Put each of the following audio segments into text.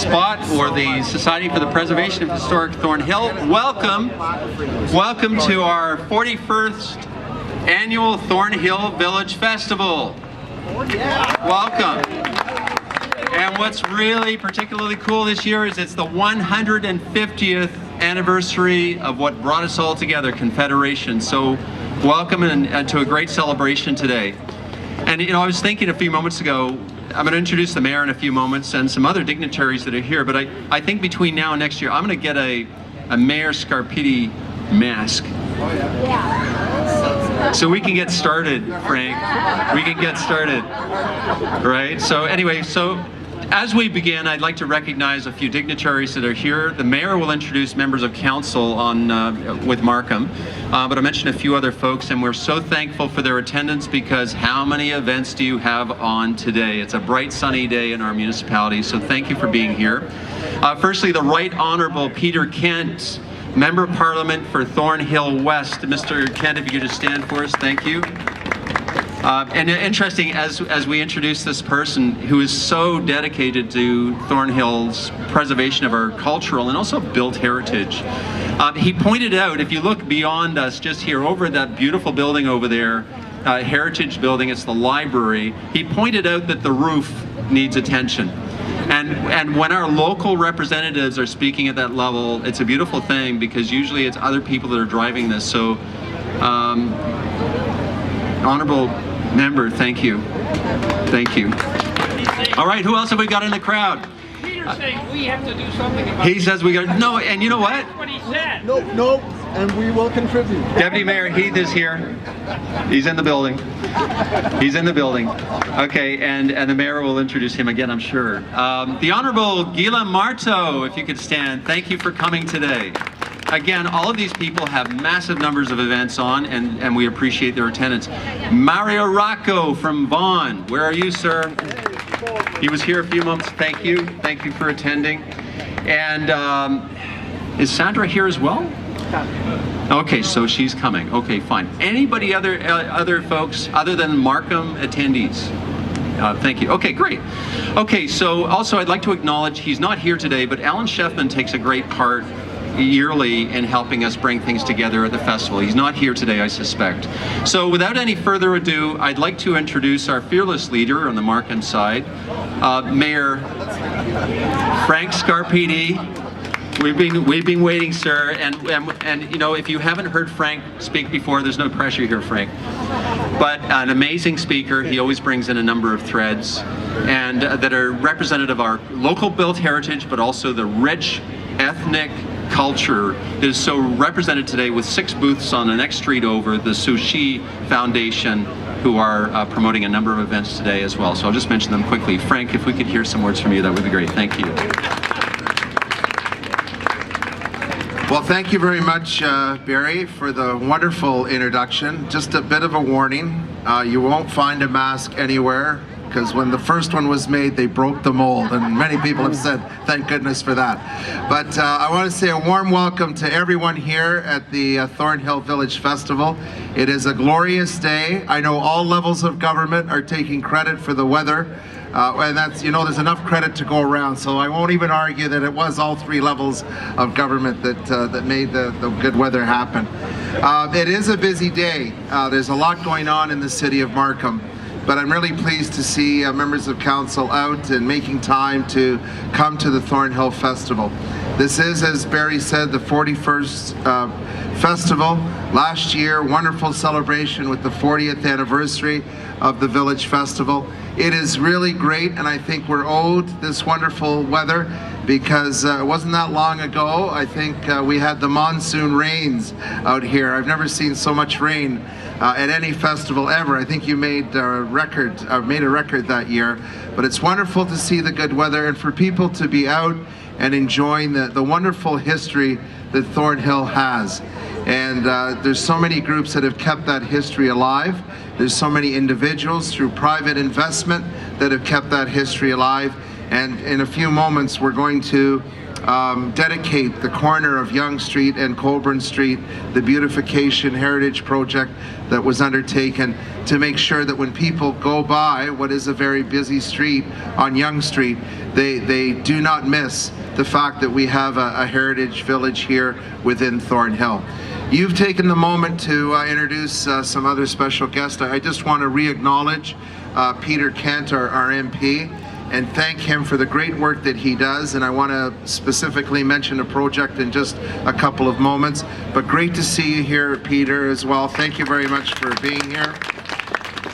Spot or the Society for the Preservation of Historic Thornhill. Welcome to our 41st annual Thornhill Village Festival. Welcome. And what's really particularly cool this year is it's the 150th anniversary of what brought us all together, Confederation. So welcome and to a great celebration today. And you know, I was thinking a few moments ago, I'm going to introduce the mayor in a few moments and some other dignitaries that are here, but I think between now and next year, I'm going to get a Mayor Scarpitti mask. So we can get started, Frank. We can get started, right? So anyway, as we begin, I'd like to recognize a few dignitaries that are here. The mayor will introduce members of council with Markham, but I mentioned a few other folks, and we're so thankful for their attendance because how many events do you have on today? It's a bright, sunny day in our municipality, so thank you for being here. Firstly, the Right Honourable Peter Kent, Member of Parliament for Thornhill West. Mr. Kent, if you could just stand for us, thank you. And interesting, as we introduce this person who is so dedicated to Thornhill's preservation of our cultural and also built heritage, he pointed out, if you look beyond us just here over that beautiful building over there, heritage building, it's the library, he pointed out that the roof needs attention. And when our local representatives are speaking at that level, it's a beautiful thing because usually it's other people that are driving this. So, Honorable Member, thank you. Thank you. All right, who else have we got in the crowd? Peter's saying we have to do something about He says we got, no, and you know what? That's what he said. No, and we will contribute. Deputy Mayor Heath is here. He's in the building. He's in the building. Okay, and the mayor will introduce him again, I'm sure. The Honorable Gila Marto, if you could stand. Thank you for coming today. Again, all of these people have massive numbers of events on, and we appreciate their attendance. Mario Rocco from Vaughan, where are you, sir? He was here a few months. Thank you. Thank you for attending. And is Sandra here as well? Okay, so she's coming. Okay, fine. Anybody other folks other than Markham attendees? Thank you. Okay, great. Okay, so also I'd like to acknowledge he's not here today, but Alan Sheffman takes a great part yearly in helping us bring things together at the festival. He's not here today, I suspect. So without any further ado, I'd like to introduce our fearless leader on the Markham side, Mayor Frank Scarpitti. We've been waiting, sir, and you know, if you haven't heard Frank speak before, there's no pressure here, Frank. But an amazing speaker. He always brings in a number of threads and that are representative of our local built heritage, but also the rich ethnic culture that is so represented today with 6 booths on the next street over, the Sushi Foundation, who are promoting a number of events today as well. So I'll just mention them quickly. Frank, if we could hear some words from you, that would be great. Thank you. Well, thank you very much, Barry, for the wonderful introduction. Just a bit of a warning, you won't find a mask anywhere, because when the first one was made, they broke the mold, and many people have said, thank goodness for that. But I want to say a warm welcome to everyone here at the Thornhill Village Festival. It is a glorious day. I know all levels of government are taking credit for the weather, and that's, you know, there's enough credit to go around, so I won't even argue that it was all 3 levels of government that made the good weather happen. It is a busy day. There's a lot going on in the city of Markham. But I'm really pleased to see members of council out and making time to come to the Thornhill Festival. This is, as Barry said, the 41st festival. Last year, wonderful celebration with the 40th anniversary of the Village Festival. It is really great, and I think we're owed this wonderful weather because it wasn't that long ago, I think we had the monsoon rains out here. I've never seen so much rain at any festival ever. I think you made a record that year. But it's wonderful to see the good weather and for people to be out and enjoying the wonderful history that Thornhill has. And there's so many groups that have kept that history alive. There's so many individuals through private investment that have kept that history alive. And in a few moments, we're going to dedicate the corner of Yonge Street and Colburn Street, the beautification heritage project that was undertaken to make sure that when people go by what is a very busy street on Yonge Street, they do not miss the fact that we have a heritage village here within Thornhill. You've taken the moment to introduce some other special guests. I just want to re-acknowledge Peter Kent, our MP, and thank him for the great work that he does. And I want to specifically mention a project in just a couple of moments. But great to see you here, Peter, as well. Thank you very much for being here.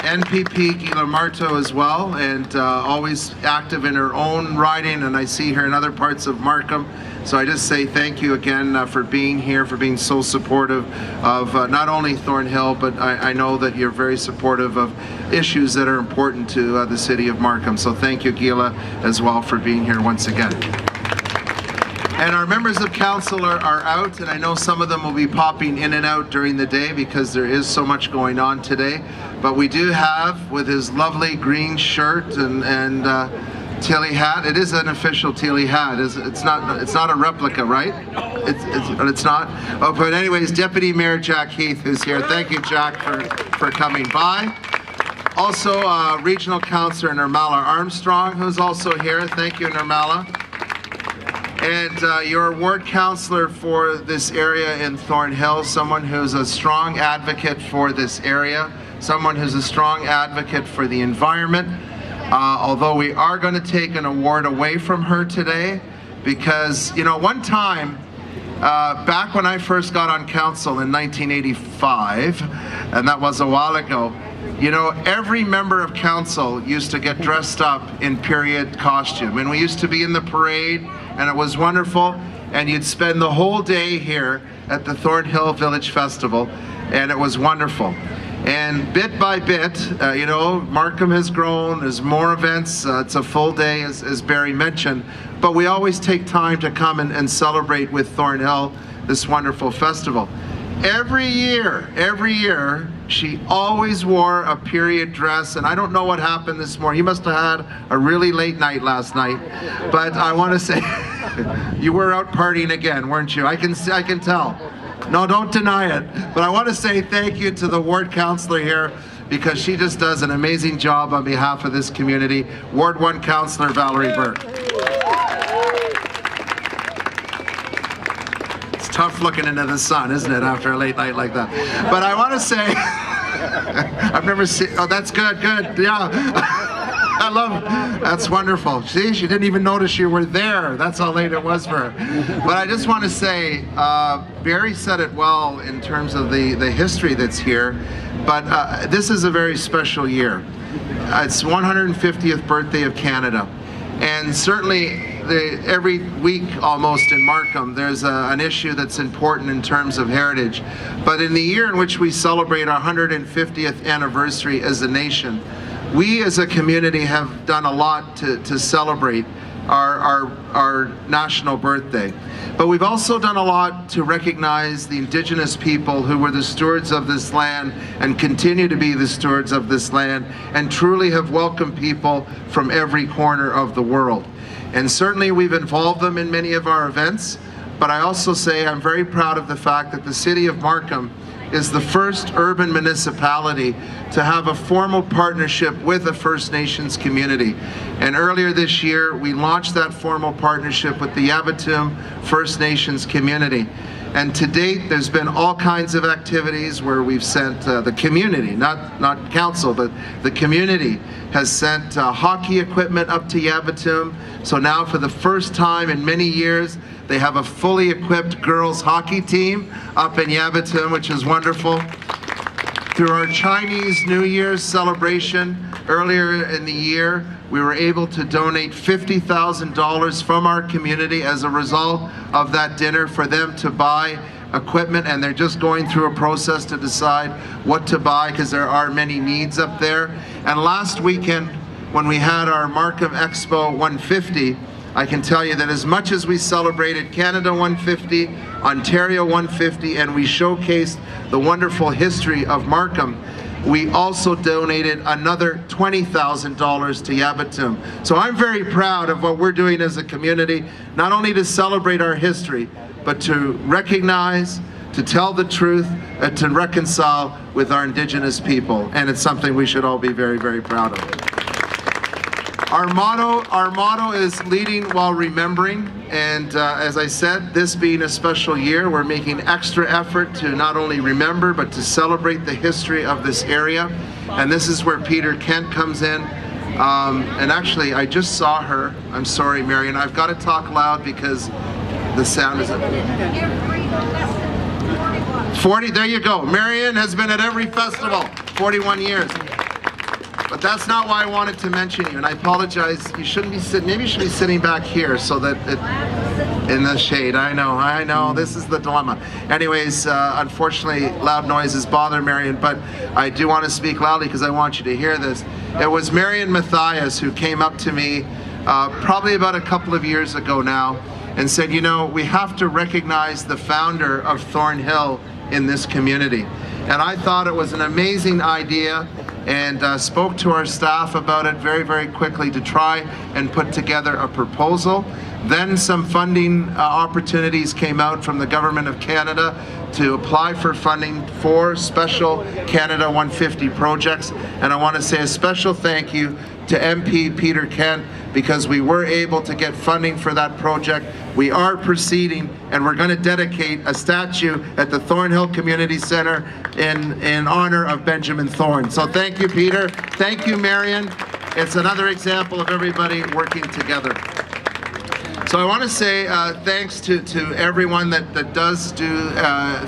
NPP Gila Marto as well, and always active in her own riding, and I see her in other parts of Markham. So I just say thank you again for being here, for being so supportive of not only Thornhill, but I know that you're very supportive of issues that are important to the city of Markham. So thank you, Gila, as well, for being here once again. And our members of council are out, and I know some of them will be popping in and out during the day because there is so much going on today. But we do have, with his lovely green shirt and Tilly hat. It is an official Tilly hat. It's not a replica, right? It's not. Oh, but anyways, Deputy Mayor Jack Heath, who's here. Thank you, Jack, for coming by. Also, Regional Councillor Nirmala Armstrong, who's also here. Thank you, Nirmala. And your ward councillor for this area in Thornhill, someone who's a strong advocate for this area, someone who's a strong advocate for the environment. Although we are going to take an award away from her today because, you know, one time, back when I first got on council in 1985, and that was a while ago, you know, every member of council used to get dressed up in period costume. And we used to be in the parade, and it was wonderful. And you'd spend the whole day here at the Thornhill Village Festival, and it was wonderful. And bit by bit, you know, Markham has grown, there's more events, it's a full day as Barry mentioned, but we always take time to come and celebrate with Thornhill this wonderful festival. Every year, she always wore a period dress, and I don't know what happened this morning. You must have had a really late night last night, but I want to say, you were out partying again, weren't you? I can tell. No, don't deny it. But I want to say thank you to the ward councillor here because she just does an amazing job on behalf of this community. Ward 1 Councillor Valerie Burke. It's tough looking into the sun, isn't it, after a late night like that? But I want to say, I've never seen, oh, that's good, yeah. I love, that's wonderful. See, she didn't even notice you were there. That's how late it was for her. But I just want to say, Barry said it well in terms of the history that's here, but this is a very special year. It's 150th birthday of Canada. And certainly every week almost in Markham, there's an issue that's important in terms of heritage. But in the year in which we celebrate our 150th anniversary as a nation, we as a community have done a lot to celebrate our national birthday. But we've also done a lot to recognize the Indigenous people who were the stewards of this land and continue to be the stewards of this land and truly have welcomed people from every corner of the world. And certainly we've involved them in many of our events, but I also say I'm very proud of the fact that the city of Markham is the first urban municipality to have a formal partnership with the First Nations community. And earlier this year, we launched that formal partnership with the Yabatum First Nations community. And to date, there's been all kinds of activities where we've sent the community, not council, but the community has sent hockey equipment up to Yabatum. So now for the first time in many years, they have a fully equipped girls hockey team up in Yabatum, which is wonderful. Through our Chinese New Year's celebration earlier in the year, we were able to donate $50,000 from our community as a result of that dinner for them to buy equipment, and they're just going through a process to decide what to buy because there are many needs up there. And last weekend, when we had our Markham Expo 150, I can tell you that as much as we celebrated Canada 150, Ontario 150, and we showcased the wonderful history of Markham, we also donated another $20,000 to Yabatum. So I'm very proud of what we're doing as a community, not only to celebrate our history, but to recognize, to tell the truth, and to reconcile with our Indigenous people. And it's something we should all be very, very proud of. Our motto is leading while remembering, and as I said, this being a special year, we're making extra effort to not only remember but to celebrate the history of this area. And this is where Peter Kent comes in. And actually, I just saw her. I'm sorry, Marion. I've got to talk loud because the sound is up. 40. There you go. Marion has been at every festival, 41 years. But that's not why I wanted to mention you, and I apologize. You shouldn't be sitting, maybe you should be sitting back here so that in the shade. I know, this is the dilemma. Anyways, unfortunately, loud noises bother Marion, but I do want to speak loudly because I want you to hear this. It was Marion Matthias who came up to me probably about a couple of years ago now and said, you know, we have to recognize the founder of Thornhill in this community. And I thought it was an amazing idea, and spoke to our staff about it very, very quickly to try and put together a proposal. Then some funding opportunities came out from the Government of Canada to apply for funding for special Canada 150 projects. And I want to say a special thank you to MP Peter Kent, because we were able to get funding for that project. We are proceeding, and we're going to dedicate a statue at the Thornhill Community Center in honor of Benjamin Thorne. So thank you, Peter. Thank you, Marion. It's another example of everybody working together. So I want to say thanks to everyone that does do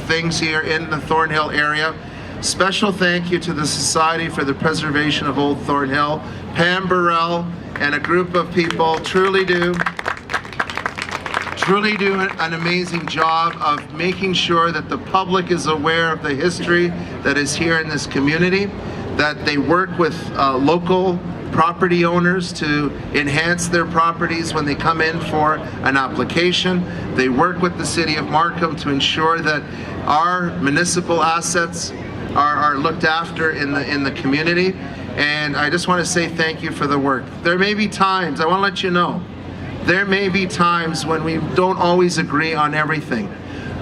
things here in the Thornhill area. Special thank you to the Society for the Preservation of Old Thornhill, Pam Burrell, and a group of people truly do an amazing job of making sure that the public is aware of the history that is here in this community, that they work with local property owners to enhance their properties when they come in for an application. They work with the City of Markham to ensure that our municipal assets are looked after in the community. And I just want to say thank you for the work. There may be times, I want to let you know, there may be times when we don't always agree on everything,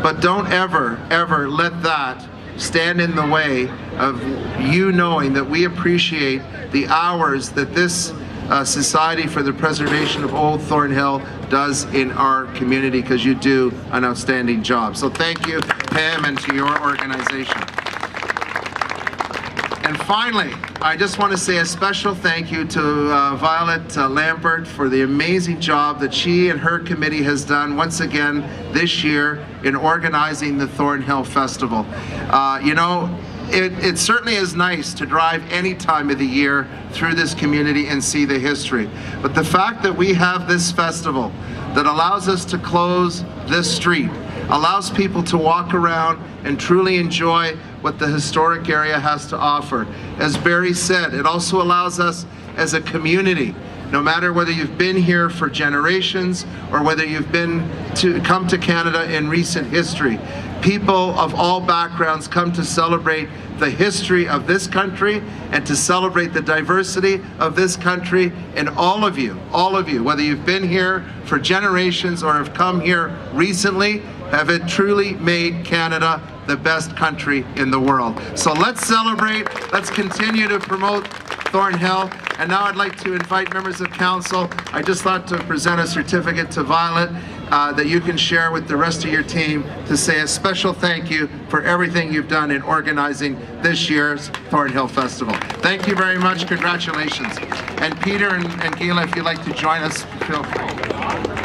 but don't ever let that stand in the way of you knowing that we appreciate the hours that this Society for the Preservation of Old Thornhill does in our community, because you do an outstanding job. So thank you, Pam, and to your organization. And finally, I just want to say a special thank you to Violet Lambert for the amazing job that she and her committee has done once again this year in organizing the Thornhill Festival. You know, it certainly is nice to drive any time of the year through this community and see the history. But the fact that we have this festival that allows us to close this street, allows people to walk around and truly enjoy what the historic area has to offer. As Barry said, it also allows us as a community, no matter whether you've been here for generations or whether you've come to Canada in recent history, people of all backgrounds come to celebrate the history of this country and to celebrate the diversity of this country. And all of you, whether you've been here for generations or have come here recently, have it truly made Canada the best country in the world. So let's celebrate, let's continue to promote Thornhill. And now I'd like to invite members of council. I just thought to present a certificate to Violet that you can share with the rest of your team to say a special thank you for everything you've done in organizing this year's Thornhill Festival. Thank you very much, congratulations. And Peter and Gila, if you'd like to join us, feel free.